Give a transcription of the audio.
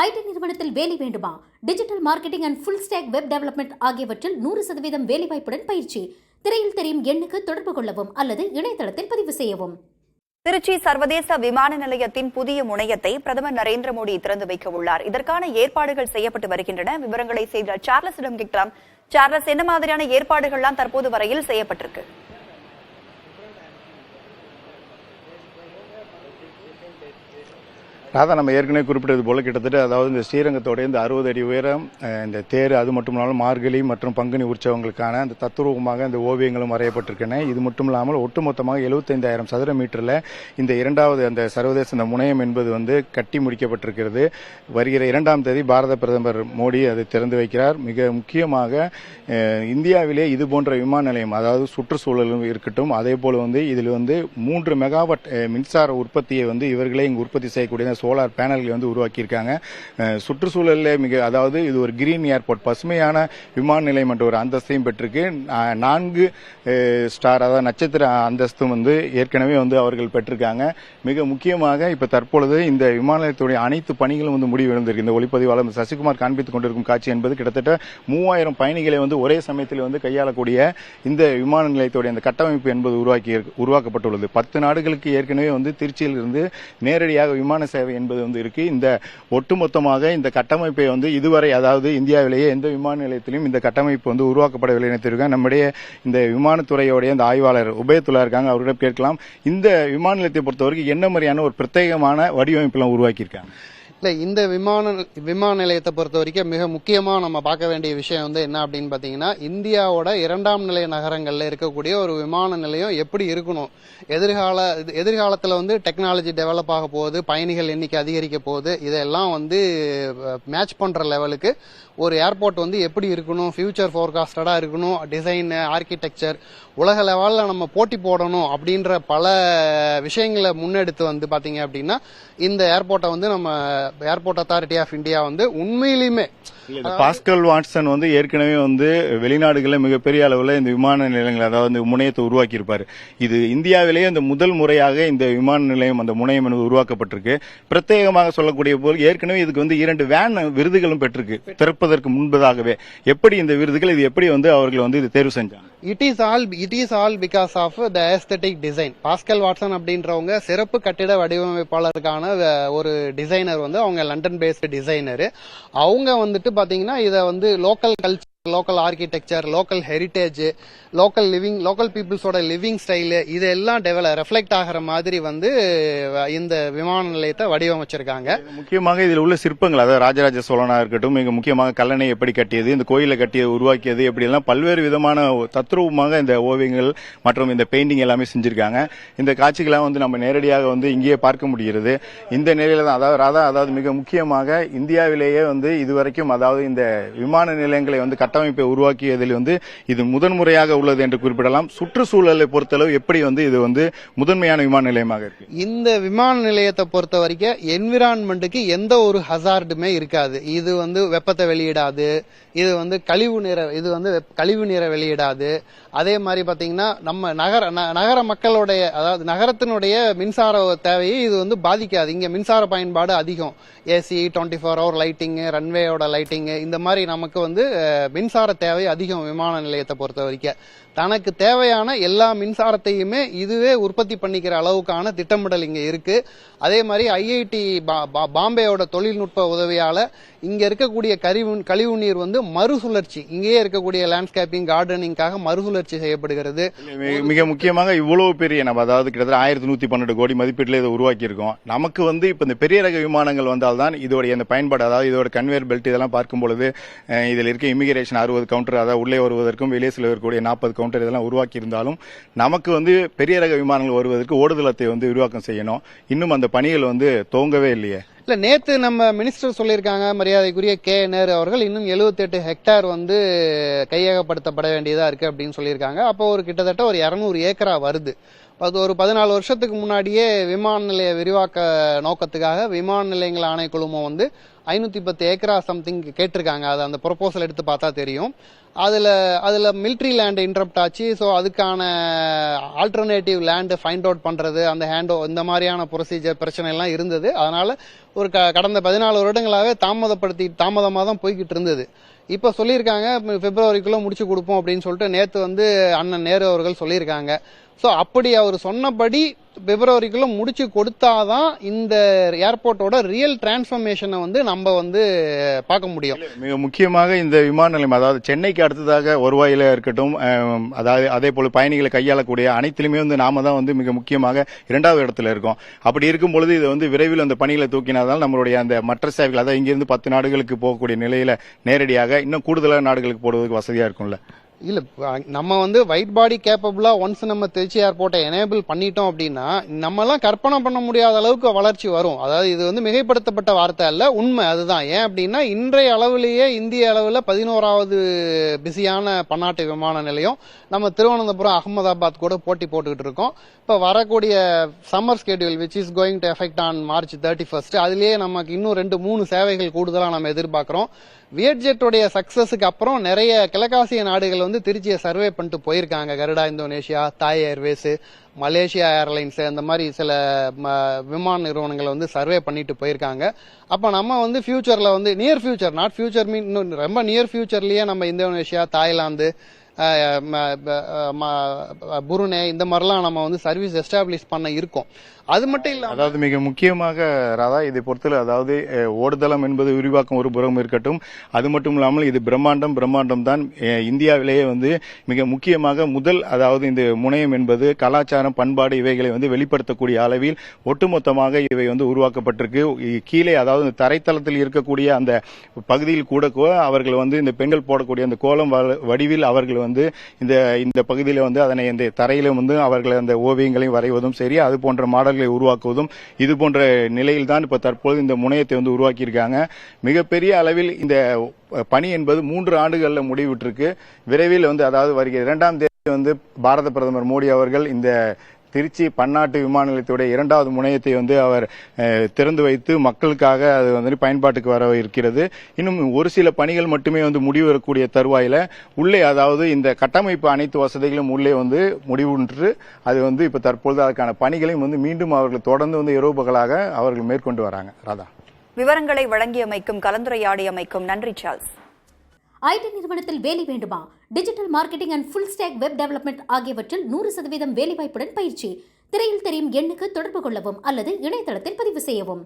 ID நிறுவனத்தில் வேலை வேண்டுமா? Digital marketing and full stack web development ஆகியவற்றில் 100% வேலைவாய்ப்புடன் பயிற்சி. திரையில் தெரியும் எண்ணுக்கு தொடர்பு கொள்ளவும் அல்லது இணையதளத்தில் பதிவு செய்யவும். திருச்சி சர்வதேச விமான நிலையத்தின் புதிய முனையத்தை பிரதமர் நரேந்திர மோடி திறந்து வைக்க உள்ளார். இதற்கான ஏற்பாடுகள் செய்யப்பட்டு வருகின்றன. விவரங்களை செய்தியாளர் சார்லஸிடம் கேட்கலாம். சார்லஸ், என்ன மாதிரியான ஏற்பாடுகள்லாம் தற்போது வரையில் செய்யப்பட்டிருக்கு? ராதா, நம்ம ஏற்கனவே குறிப்பிட்டது போல கிட்டத்தட்ட அதாவது இந்த ஸ்ரீரங்கத்தோடைய இந்த 60 அடி உயரம் இந்த தேர், அது மட்டும் இல்லாமல் மார்கழி மற்றும் பங்குனி உற்சவங்களுக்கான அந்த தத்துரூபமாக இந்த ஓவியங்களும் வரையப்பட்டிருக்கின்றன. இது மட்டும் இல்லாமல் ஒட்டுமொத்தமாக 75,000 சதுர மீட்டரில் இந்த இரண்டாவது அந்த சர்வதேச இந்த முனையம் என்பது கட்டி முடிக்கப்பட்டிருக்கிறது. வருகிற 2ஆம் தேதி பாரத பிரதமர் மோடி அதை திறந்து வைக்கிறார். மிக முக்கியமாக இந்தியாவிலே இது போன்ற விமான நிலையம், அதாவது சுற்றுச்சூழலும் இருக்கட்டும், அதே போல இதில் 3 மெகாவாட் மின்சார உற்பத்தியை இவர்களே இங்கு உற்பத்தி செய்யக்கூடிய சோலார் பேனல்களை உருவாக்கியிருக்காங்க. சுற்றுச்சூழலில் அதாவது இது ஒரு கிரீன் ஏர்போர்ட், பசுமையான விமான நிலையம் என்ற ஒரு அந்தஸ்தையும் பெற்றிருக்கு. 4 ஸ்டார், அதாவது நட்சத்திர அந்தஸ்தும் ஏற்கனவே அவர்கள் பெற்றிருக்காங்க. மிக முக்கியமாக இப்ப தற்பொழுது இந்த விமான நிலையத்துடைய அனைத்து பணிகளும் முடிவடைந்திருக்கு. இந்த ஒளிப்பதிவாளர் சசிகுமார் காண்பித்துக் கொண்டிருக்கும் காட்சி என்பது கிட்டத்தட்ட 3000 பயணிகளை ஒரே சமயத்தில் கையாளக்கூடிய இந்த விமான நிலையத்துடைய அந்த கட்டமைப்பு என்பது உருவாக்கப்பட்டுள்ளது. 10 நாடுகளுக்கு ஏற்கனவே திருச்சியில் இருந்து நேரடியாக விமான சேவை என்பது இருக்கு. இந்த ஒட்டுமொத்தமாக இந்த கட்டமைப்பை இதுவரை, அதாவது இந்தியாவிலேயே எந்த விமான நிலையத்திலும் இந்த கட்டமைப்பு உருவாக்கப்படவில்லை என தெரிவிக்க நம்முடைய இந்த விமானத்துறையோடைய இந்த ஆய்வாளர் உபயத்துல்லா இருக்காங்க. அவர்களிடம் கேட்கலாம், இந்த விமான நிலையத்தை பொறுத்தவரைக்கும் என்ன மாதிரியான ஒரு பிரத்யேகமான வடிவமைப்பெல்லாம் உருவாக்கியிருக்காங்க? இல்ல, இந்த விமான நிலையத்தை பொறுத்த வரைக்கும் மிக முக்கியமா நம்ம பார்க்க வேண்டிய விஷயம் என்ன அப்படின்னு பாத்தீங்கன்னா, இந்தியாவோட 2ஆம் நிலைய நகரங்கள்ல இருக்கக்கூடிய ஒரு விமான நிலையம் எப்படி இருக்கணும், எதிர்காலத்துல டெக்னாலஜி டெவலப் ஆக போகுது, பயணிகள் எண்ணிக்கை அதிகரிக்க போகுது, இதெல்லாம் மேட்ச் பண்ற லெவலுக்கு ஒரு ஏர்போர்ட் எப்படி இருக்கணும், ஃபியூச்சர் ஃபோர்காஸ்டடா இருக்கணும், டிசைன், ஆர்கிடெக்சர், உலக லெவல்ல நம்ம போட்டி போடணும் அப்படின்ற பல விஷயங்களை முன்னெடுத்து பாத்தீங்க அப்படின்னா இந்த ஏர்போர்ட்டை நம்ம ஏர்போர்ட் அத்தாரிட்டி ஆஃப் இந்தியா உண்மையிலுமே பாஸ்கல் வாட்சன் ஏற்கனவே வெளிநாடுகளில் மிகப்பெரிய அளவில் இந்த விமான நிலையங்கள், அதாவது இந்த முனையத்தை உருவாக்கி இருப்பாரு. இது இந்தியாவிலேயே இந்த முதல் முறையாக இந்த விமான நிலையம், அந்த முனையம் என்பது உருவாக்கப்பட்டிருக்கு. பிரத்யேகமாக சொல்லக்கூடிய போது ஏற்கனவே இதுக்கு 2 வேன் விருதுகளும் பெற்றிருக்கு திறப்பதற்கு முன்பதாகவே. எப்படி இந்த விருதுகள், இது எப்படி அவர்கள் இது தேர்வு செஞ்சாங்க? It is all because of the aesthetic design. Pascal Watson அப்படின்றவங்க சிறப்பு கட்டிட வடிவமைப்பாளருக்கான ஒரு டிசைனர், அவங்க லண்டன் பேஸ்டு டிசைனர். அவங்க பாத்தீங்கன்னா இத local culture, local architecture, local heritage, local பீப்புள்ஸோட லிவிங் ஸ்டைல், இதெல்லாம் ரெஃப்ளெக்ட் ஆகிற மாதிரி இந்த விமான நிலையத்தை வடிவமைச்சிருக்காங்க. முக்கியமாக இதில் உள்ள சிற்பங்கள், அதாவது ராஜராஜ சோழனா இருக்கட்டும், மிக முக்கியமாக கல்லணை எப்படி கட்டியது, இந்த கோயிலை கட்டியது, உருவாக்கியது, எப்படி எல்லாம் பல்வேறு விதமான தத்ரூபமாக இந்த ஓவியங்கள் மற்றும் இந்த பெயிண்டிங் எல்லாமே செஞ்சிருக்காங்க. இந்த காட்சிகளாக நம்ம நேரடியாக இங்கேயே பார்க்க முடிகிறது. இந்த நிலையில தான் அதாவது மிக முக்கியமாக இந்தியாவிலேயே இதுவரைக்கும், அதாவது இந்த விமான நிலையங்களை கட்டமைப்பை உருவாக்கியதில் இது முதன்முறையாக உள்ளது என்று குறிப்பிடலாம். சுற்றுச்சூழலை பொறுத்தளவு எப்படி இது முதன்மையான விமான நிலையமாக இருக்கு. இந்த விமான நிலையத்தை பொறுத்த வரைக்கும் என்விரான்மெண்ட்டுக்கு எந்த ஒரு ஹசார்டுமே இருக்காது. இது வெப்பத்தை வெளியிடாது, இது கழிவு நீரை வெளியிடாது. அதே மாதிரி பாத்தீங்கன்னா நம்ம நகர மக்களுடைய, அதாவது நகரத்தினுடைய மின்சார தேவையை இது பாதிக்காது. இங்க மின்சார பயன்பாடு அதிகம். ஏசி, 24 hour லைட்டிங், ரன்வேயோட லைட்டிங், இந்த மாதிரி நமக்கு மின்சார தேவை அதிகம். விமான நிலையத்தை பொறுத்த வரைக்கும் தனக்கு தேவையான எல்லா மின்சாரத்தையுமே இதுவே உற்பத்தி பண்ணிக்கிற அளவுக்கான திட்டமிடல் இங்க இருக்கு. அதே மாதிரி ஐஐடி பாம்பேயோட தொழில்நுட்ப உதவியால இங்க இருக்கக்கூடிய கழிவு நீர் மறுசுழற்சி, இங்கேயே இருக்கக்கூடிய லேண்ட்ஸ்கேப்பிங், கார்டனிங்காக மறுசுழற்சி செய்யப்படுகிறது. மிக முக்கியமாக இவ்வளவு பெரிய, நம்ம அதாவது கிட்டத்தட்ட 1112 கோடி மதிப்பீட்டில் இதை உருவாக்கி இருக்கோம். நமக்கு இப்ப இந்த பெரிய ரக விமானங்கள் வந்தால்தான் இதோடைய அந்த பயன்பாடு, அதாவது இதோட கன்வேயர் பெல்ட் இதெல்லாம் பார்க்கும் பொழுது இதில் இருக்க இமிகிரேஷன் 60 கவுண்டர், அதாவது உள்ளே வருவதற்கும் வெளியே செல்வதற்குரிய 40 கவுண்டர் இதெல்லாம் உருவாக்கி இருந்தாலும் நமக்கு பெரிய ரக விமானங்கள் வருவதற்கு ஓடுதளத்தை விரிவாக்கம் செய்யணும். இன்னும் அந்த பணிகள் துவங்கவே இல்லையே. இல்ல, நேத்து நம்ம மினிஸ்டர் சொல்லியிருக்காங்க, மரியாதைக்குரிய நேரு அவர்கள், இன்னும் 78 ஹெக்டேர் கையகப்படுத்தப்பட வேண்டியதா இருக்கு அப்படின்னு சொல்லியிருக்காங்க. அப்போ கிட்டத்தட்ட ஒரு 200 ஏக்கரா வருது. அது ஒரு 14 வருஷத்துக்கு முன்னாடியே விமான நிலைய விரிவாக்க நோக்கத்துக்காக விமான நிலையங்கள் ஆணைக்குழுமம் வந்து 510 ஏக்கரா சம்திங் கேட்டிருக்காங்க. அது அந்த ப்ரொபோசல் எடுத்து பார்த்தா தெரியும். அதுல மிலிட்ரி லேண்ட் இன்டரப்ட் ஆச்சு. ஸோ அதுக்கான ஆல்டர்னேட்டிவ் லேண்ட் ஃபைண்ட் அவுட் பண்றது, அந்த இந்த மாதிரியான ப்ரொசீஜர் பிரச்சனை எல்லாம் இருந்தது. அதனால ஒரு கடந்த 14 வருடங்களாகவே தாமதமாக தான் போய்கிட்டு இருந்தது. இப்ப சொல்லியிருக்காங்க பிப்ரவரிக்குள்ள முடிச்சு கொடுப்போம் அப்படின்னு சொல்லிட்டு நேத்து வந்து அண்ணன் நேரு அவர்கள் சொல்லியிருக்காங்க. ஸோ அப்படி அவர் சொன்னபடி பிப்ரவரிக்குள்ள முடிச்சு கொடுத்தாதான் இந்த ஏர்போர்ட்டோட ரியல் டிரான்ஸ்ஃபர்மேஷனை வந்து நம்ம வந்து பார்க்க முடியும். மிக முக்கியமாக இந்த விமான நிலையம், அதாவது சென்னைக்கு அடுத்ததாக வருவாயில இருக்கட்டும், அதாவது அதே போல பயணிகளை கையாளக்கூடிய அனைத்திலுமே வந்து நாம தான் வந்து மிக முக்கியமாக 2வது இடத்துல இருக்கோம். அப்படி இருக்கும் பொழுது இது வந்து விரைவில் அந்த பணிகளை தூக்கினால்தான் நம்மளுடைய அந்த மற்ற சேவைகள், அதாவது இங்கிருந்து 10 நாடுகளுக்கு போகக்கூடிய நிலையில நேரடியாக இன்னும் கூடுதலான நாடுகளுக்கு போடுவதற்கு வசதியா இருக்கும்ல. இல்ல நம்ம வந்து வைட் பாடி கேப்பபிளா ஒன்ஸ் நம்ம திருச்சி ஏர்போர்ட்டை எனேபிள் பண்ணிட்டோம் அப்படின்னா நம்ம எல்லாம் கற்பனை பண்ண முடியாத அளவுக்கு வளர்ச்சி வரும். அதாவது இது வந்து மிகைப்படுத்தப்பட்ட வார்த்தை அல்ல, உண்மை அதுதான். ஏன் அப்படின்னா இன்றைய அளவிலேயே இந்திய அளவில் 11வது பிஸியான பன்னாட்டு விமான நிலையம். நம்ம திருவனந்தபுரம் அகமதாபாத் கூட போட்டி போட்டுக்கிட்டு இருக்கோம். இப்ப வரக்கூடிய summer schedule which is going to effect on March 31 அதுலயே நமக்கு இன்னும் 2-3 சேவைகள் கூடுதலா நம்ம எதிர்பார்க்கிறோம். வியட்ஜெட்டுடைய சக்சஸுக்கு அப்புறம் நிறைய கிழக்காசிய நாடுகள் வந்து திருச்சியை சர்வே பண்ணிட்டு போயிருக்காங்க. கருடா இந்தோனேஷியா, தாய் ஏர்வேஸ், மலேசியா ஏர்லைன்ஸ், அந்த மாதிரி சில விமான நிறுவனங்களை வந்து சர்வே பண்ணிட்டு போயிருக்காங்க. அப்ப நம்ம வந்து ஃபியூச்சர்ல வந்து நியர் ஃபியூச்சர், நாட் ஃபியூச்சர் மீன் ரொம்ப நியர் ஃபியூச்சர்லயே நம்ம இந்தோனேஷியா, தாய்லாந்து, புருனே இந்த மாதிரிலாம் நம்ம வந்து சர்வீஸ் எஸ்டாப்ளிஷ் பண்ண இருக்கோம். அது மட்டும் இல்ல, அதாவது மிக முக்கியமாக ராதா இதை பொறுத்தல, அதாவது ஓடுதளம் என்பது விரிவாக்கம் ஒரு புறம் இருக்கட்டும், அது மட்டும் இல்லாமல் இது பிரம்மாண்டம் தான். இந்தியாவிலேயே வந்து மிக முக்கியமாக முதல், அதாவது இந்த முனையம் என்பது கலாச்சாரம், பண்பாடு இவைகளை வந்து வெளிப்படுத்தக்கூடிய அளவில் ஒட்டுமொத்தமாக இவை வந்து உருவாக்கப்பட்டிருக்கு. கீழே அதாவது இந்த தரைத்தளத்தில் இருக்கக்கூடிய அந்த பகுதியில் கூட அவர்கள் வந்து இந்த பெண்கள் போடக்கூடிய அந்த கோலம் வடிவில் அவர்கள் வந்து இந்த பகுதியில் வந்து அதனை இந்த தரையிலும் வந்து அவர்கள் அந்த ஓவியங்களை வரைவதும் சரி, அது போன்ற மாடல்களை உருவாக்குவதும் இது போன்ற நிலையில் தான் இப்ப தற்போது இந்த முனையத்தை வந்து உருவாக்கியிருக்காங்க. மிகப்பெரிய அளவில் இந்த பணி என்பது 3 ஆண்டுகள்ல முடிவுற்றிருக்கு. விரைவில் வந்து அதாவது வருகிற 2ஆம் தேதி வந்து பாரத பிரதமர் மோடி அவர்கள் இந்த திருச்சி பன்னாட்டு விமான நிலையத்துடைய 2வது முனையத்தை வந்து அவர் திறந்து வைத்து மக்களுக்காக அது வந்து பயன்பாட்டுக்கு வர இருக்கிறது. இன்னும் ஒரு சில பணிகள் மட்டுமே வந்து முடிவு வரக்கூடிய தருவாயில உள்ளே, அதாவது இந்த கட்டமைப்பு அனைத்து வசதிகளும் உள்ளே வந்து முடிவுற்று அது வந்து இப்ப தற்பொழுது அதற்கான பணிகளையும் வந்து மீண்டும் அவர்கள் தொடர்ந்து வந்து இரவு பகலாக அவர்கள் மேற்கொண்டு வராங்க. ராதா, விவரங்களை வழங்கியமைக்கும் கலந்துரையாடியமைக்கும் நன்றி சார்ல்ஸ். ஐடி நிறுவனத்தில் வேலை வேண்டுமா? Digital marketing and full stack web development ஆகியவற்றில் 100% வேலைவாய்ப்புடன் பயிற்சி. திரையில் தெரியும் எண்ணுக்கு தொடர்பு கொள்ளவும் அல்லது இணையதளத்தில் பதிவு செய்யவும்.